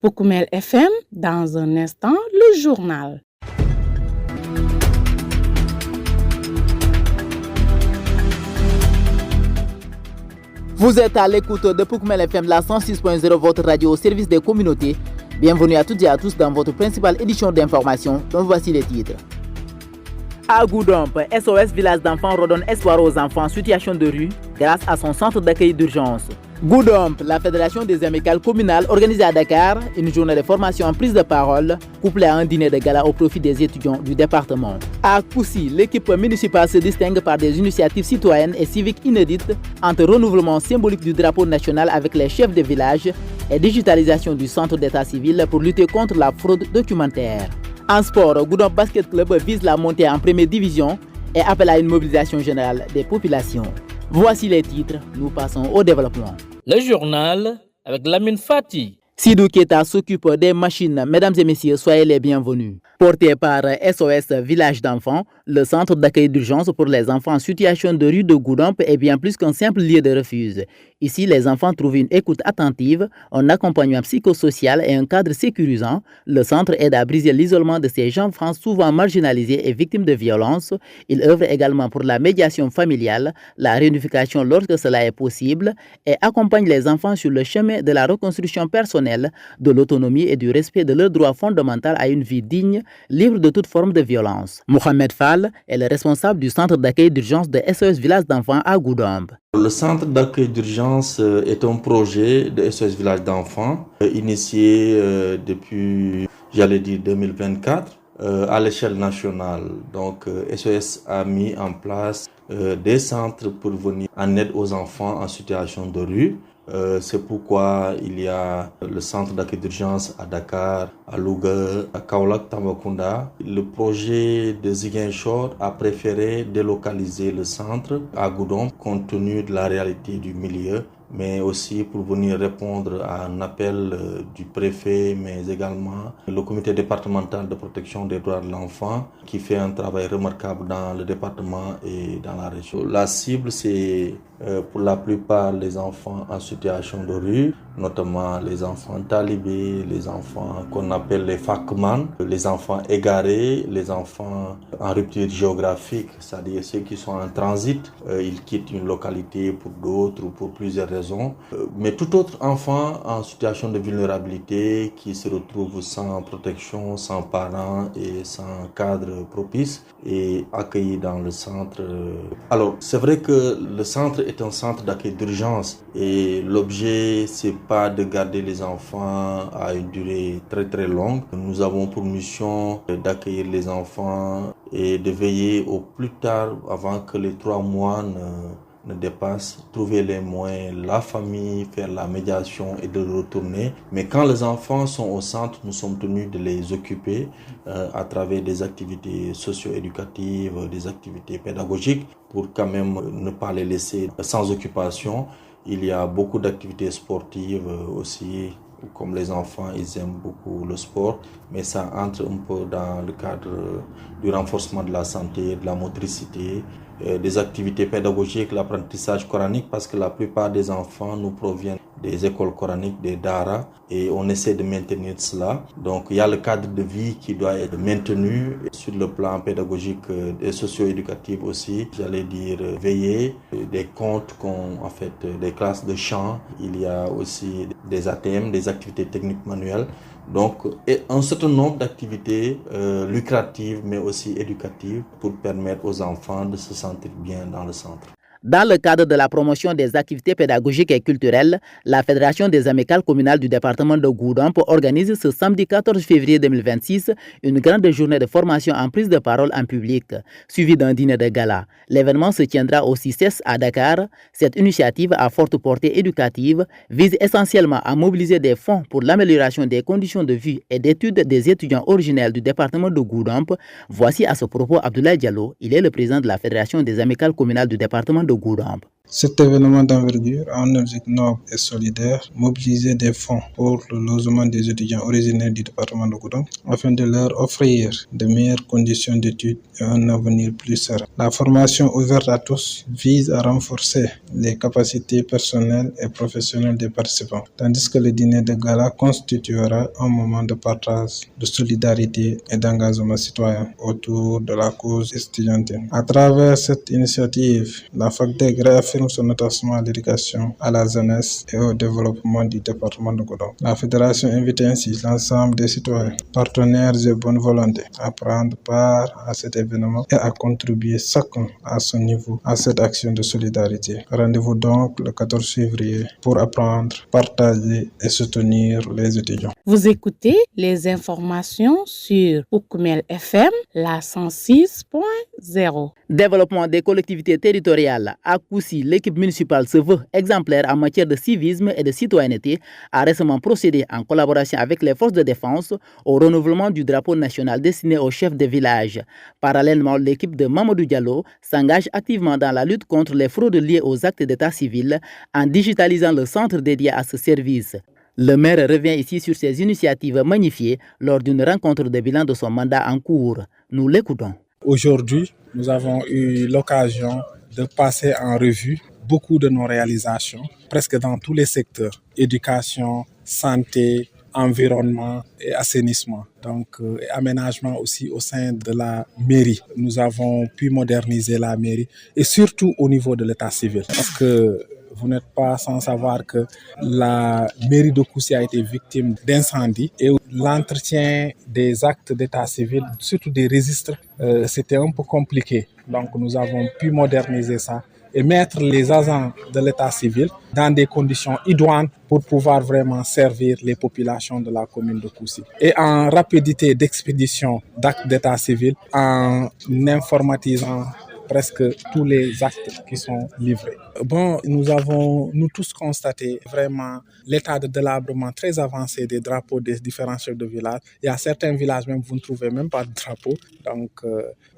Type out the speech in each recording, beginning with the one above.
Pour Koumel FM, dans un instant, le journal. Vous êtes à l'écoute de Poukoumel FM, la 106.0, votre radio au service des communautés. Bienvenue à toutes et à tous dans votre principale édition d'information, dont voici les titres. À Goudomp, SOS Village d'enfants redonne espoir aux enfants en situation de rue grâce à son centre d'accueil d'urgence. Goudomp, la fédération des amicales communales organisée à Dakar, une journée de formation en prise de parole, couplée à un dîner de gala au profit des étudiants du département. À Koussi, l'équipe municipale se distingue par des initiatives citoyennes et civiques inédites entre renouvellement symbolique du drapeau national avec les chefs de village et digitalisation du centre d'état civil pour lutter contre la fraude documentaire. En sport, Goudomp Basket Club vise la montée en première division et appelle à une mobilisation générale des populations. Voici les titres, nous passons au développement. Le journal avec Lamine Fati. Sidou Keita s'occupe des machines. Mesdames et messieurs, soyez les bienvenus. Porté par SOS Village d'enfants, le centre d'accueil d'urgence pour les enfants en situation de rue de Goudomp est bien plus qu'un simple lieu de refuge. Ici, les enfants trouvent une écoute attentive, un accompagnement psychosocial et un cadre sécurisant. Le centre aide à briser l'isolement de ces enfants souvent marginalisés et victimes de violences. Il œuvre également pour la médiation familiale, la réunification lorsque cela est possible et accompagne les enfants sur le chemin de la reconstruction personnelle, de l'autonomie et du respect de leur droit fondamental à une vie digne, libre de toute forme de violence. Mohamed Fall est le responsable du centre d'accueil d'urgence de SOS Village d'enfants à Goudomp. Le centre d'accueil d'urgence est un projet de SOS Village d'enfants initié depuis, 2024 à l'échelle nationale. Donc SOS a mis en place des centres pour venir en aide aux enfants en situation de rue. C'est pourquoi il y a le centre d'accueil d'urgence à Dakar, à Louga, à Kaolack, Tambacounda. Le projet de Ziguinchor a préféré délocaliser le centre à Goudomp compte tenu de la réalité du milieu, mais aussi pour venir répondre à un appel du préfet, mais également le comité départemental de protection des droits de l'enfant qui fait un travail remarquable dans le département et dans la région. La cible, c'est pour la plupart les enfants en situation de rue, notamment les enfants talibés, les enfants qu'on appelle les FACMAN, les enfants égarés, les enfants en rupture géographique, c'est-à-dire ceux qui sont en transit, ils quittent une localité pour d'autres ou pour plusieurs raisons. Mais tout autre enfant en situation de vulnérabilité qui se retrouve sans protection, sans parents et sans cadre propice est accueilli dans le centre. Alors, c'est vrai que le centre est un centre d'accueil d'urgence et l'objet, c'est pas de garder les enfants à une durée très très longue. Nous avons pour mission d'accueillir les enfants et de veiller au plus tard avant que les 3 mois ne dépassent, trouver les moyens, la famille, faire la médiation et de retourner. Mais quand les enfants sont au centre, nous sommes tenus de les occuper à travers des activités socio-éducatives, des activités pédagogiques pour quand même ne pas les laisser sans occupation. Il y a beaucoup d'activités sportives aussi. Comme les enfants, ils aiment beaucoup le sport, mais ça entre un peu dans le cadre du renforcement de la santé, de la motricité, des activités pédagogiques, l'apprentissage coranique, parce que la plupart des enfants nous proviennent des écoles coraniques, des daras, et on essaie de maintenir cela. Donc il y a le cadre de vie qui doit être maintenu sur le plan pédagogique et socio-éducatif aussi. Veiller, des contes, des classes de chant. Il y a aussi des ATM, des activités techniques manuelles. Donc, et un certain nombre d'activités lucratives, mais aussi éducatives pour permettre aux enfants de se sentir bien dans le centre. Dans le cadre de la promotion des activités pédagogiques et culturelles, la Fédération des amicales communales du département de Goudomp organise ce samedi 14 février 2026 une grande journée de formation en prise de parole en public, suivie d'un dîner de gala. L'événement se tiendra au CICES à Dakar. Cette initiative à forte portée éducative vise essentiellement à mobiliser des fonds pour l'amélioration des conditions de vie et d'études des étudiants originels du département de Goudomp. Voici à ce propos Abdoulaye Diallo, il est le président de la Fédération des amicales communales du département de Goudomp. Cet événement d'envergure a un objectif noble et solidaire, mobiliser des fonds pour le logement des étudiants originaires du département de Goudomp afin de leur offrir de meilleures conditions d'études et un avenir plus serein. La formation ouverte à tous vise à renforcer les capacités personnelles et professionnelles des participants, tandis que le dîner de gala constituera un moment de partage, de solidarité et d'engagement citoyen autour de la cause estudiantine. À travers cette initiative, la Fac des Grès affirme son attachement à l'éducation, à la jeunesse et au développement du département de Goudomp. La fédération invite ainsi l'ensemble des citoyens, partenaires et bonne volonté à prendre part à cet événement et à contribuer chacun à son niveau à cette action de solidarité. Rendez-vous donc le 14 février pour apprendre, partager et soutenir les étudiants. Vous écoutez les informations sur Poukoumel FM, la 106.0. Développement des collectivités territoriales. À Koussi, l'équipe municipale se veut exemplaire en matière de civisme et de citoyenneté, a récemment procédé en collaboration avec les forces de défense au renouvellement du drapeau national destiné aux chefs de village. Parallèlement, l'équipe de Mamadou Diallo s'engage activement dans la lutte contre les fraudes liées aux actes d'état civil en digitalisant le centre dédié à ce service. Le maire revient ici sur ses initiatives magnifiées lors d'une rencontre de bilan de son mandat en cours. Nous l'écoutons. Aujourd'hui, nous avons eu l'occasion de passer en revue beaucoup de nos réalisations, presque dans tous les secteurs, éducation, santé, environnement et assainissement, donc aménagement aussi au sein de la mairie. Nous avons pu moderniser la mairie et surtout au niveau de l'état civil, parce que vous n'êtes pas sans savoir que la mairie de Koussi a été victime d'incendie et l'entretien des actes d'état civil, surtout des registres, c'était un peu compliqué. Donc nous avons pu moderniser ça et mettre les agents de l'état civil dans des conditions idoines pour pouvoir vraiment servir les populations de la commune de Koussi. Et en rapidité d'expédition d'actes d'état civil, en informatisant presque tous les actes qui sont livrés. Bon, nous avons, nous tous constaté vraiment l'état de délabrement très avancé des drapeaux des différents chefs de village. Il y a certains villages même, vous ne trouvez même pas de drapeau. Donc,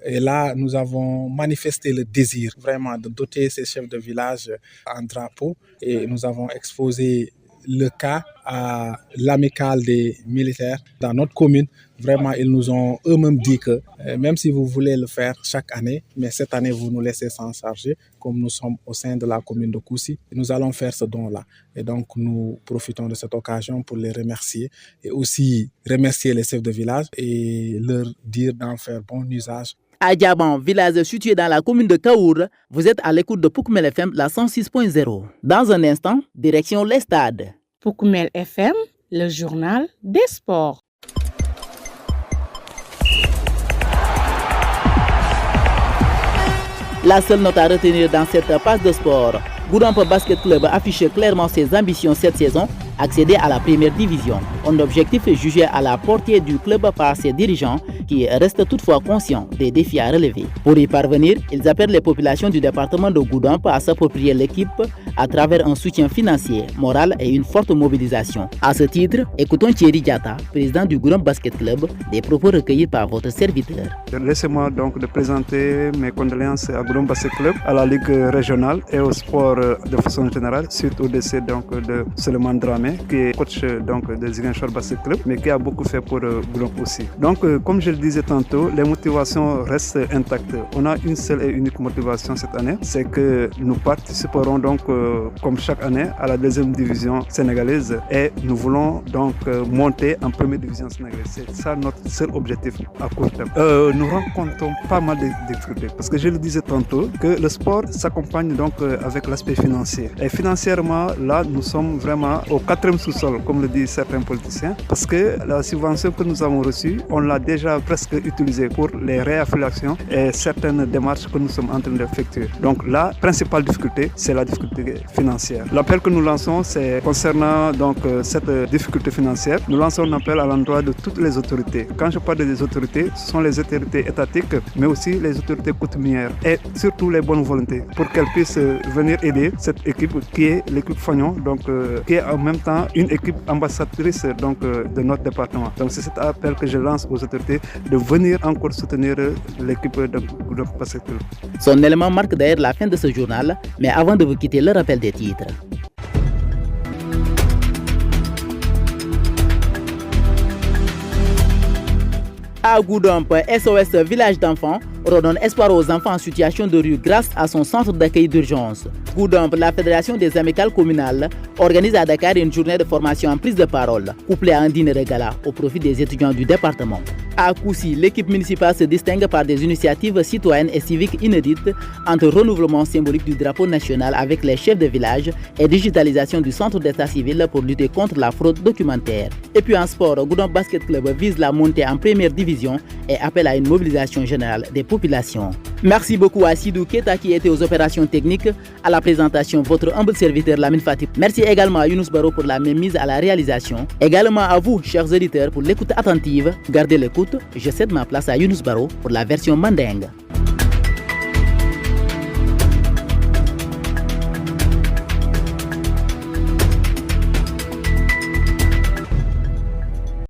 et là, nous avons manifesté le désir vraiment de doter ces chefs de village en drapeau et nous avons exposé le cas à l'amicale des militaires dans notre commune. Vraiment, ils nous ont eux-mêmes dit que même si vous voulez le faire chaque année, mais cette année, vous nous laissez s'en charger, comme nous sommes au sein de la commune de Koussi, nous allons faire ce don-là. Et donc, nous profitons de cette occasion pour les remercier et aussi remercier les chefs de village et leur dire d'en faire bon usage. À Diaban, village situé dans la commune de Kaour, vous êtes à l'écoute de Poukoumel FM, la 106.0. Dans un instant, direction les stades. Poukoumel FM, le journal des sports. La seule note à retenir dans cette page de sport, Goudomp Basket Club affiche clairement ses ambitions cette saison, accéder à la première division. Un objectif jugé à la portée du club par ses dirigeants qui restent toutefois conscients des défis à relever. Pour y parvenir, ils appellent les populations du département de Goudomp à s'approprier l'équipe à travers un soutien financier, moral et une forte mobilisation. À ce titre, écoutons Thierry Diata, président du Goudomp Basket Club, des propos recueillis par votre serviteur. Laissez-moi donc de présenter mes condoléances à Goudomp Basket Club, à la Ligue régionale et au sport de façon générale, suite au décès donc de Suleiman Dramé, qui est coach donc de Ziguinchor Basket Club, mais qui a beaucoup fait pour Goudomp aussi. Donc, comme je le disais tantôt, les motivations restent intactes. On a une seule et unique motivation cette année, c'est que nous participerons donc, comme chaque année, à la deuxième division sénégalaise et nous voulons donc monter en première division sénégalaise. C'est ça notre seul objectif à court terme. Nous rencontrons pas mal de difficultés parce que je le disais tantôt que le sport s'accompagne donc avec l'aspect financier. Et financièrement, là, nous sommes vraiment au quatrième sous-sol, comme le disent certains politiciens, parce que la subvention que nous avons reçue, on l'a déjà presque utilisée pour les réaffiliations et certaines démarches que nous sommes en train d'effectuer. Donc la principale difficulté, c'est la difficulté financière. L'appel que nous lançons, c'est concernant donc cette difficulté financière. Nous lançons un appel à l'endroit de toutes les autorités. Quand je parle des autorités, ce sont les autorités étatiques, mais aussi les autorités coutumières et surtout les bonnes volontés pour qu'elles puissent venir aider créer cette équipe qui est l'équipe Fagnon, donc qui est en même temps une équipe ambassadrice donc de notre département. Donc c'est cet appel que je lance aux autorités de venir encore soutenir l'équipe de Goudamp Basket Club. Son élément marque d'ailleurs la fin de ce journal, mais avant de vous quitter, le rappel des titres. À Goudamp, SOS Village d'enfants redonne espoir aux enfants en situation de rue grâce à son centre d'accueil d'urgence. Goudamp, la Fédération des amicales communales, organise à Dakar une journée de formation en prise de parole, couplée à un dîner de gala au profit des étudiants du département. À Koussi, l'équipe municipale se distingue par des initiatives citoyennes et civiques inédites entre renouvellement symbolique du drapeau national avec les chefs de village et digitalisation du centre d'état civil pour lutter contre la fraude documentaire. Et puis en sport, Goudamp Basket Club vise la montée en première division et appelle à une mobilisation générale des populations. Merci beaucoup à Sidou Keta qui était aux opérations techniques. À la présentation, votre humble serviteur Lamine Fati. Merci également à Younous Baro pour la mainmise à la réalisation. Également à vous, chers auditeurs, pour l'écoute attentive. Gardez l'écoute. Je cède ma place à Younous Baro pour la version mandingue.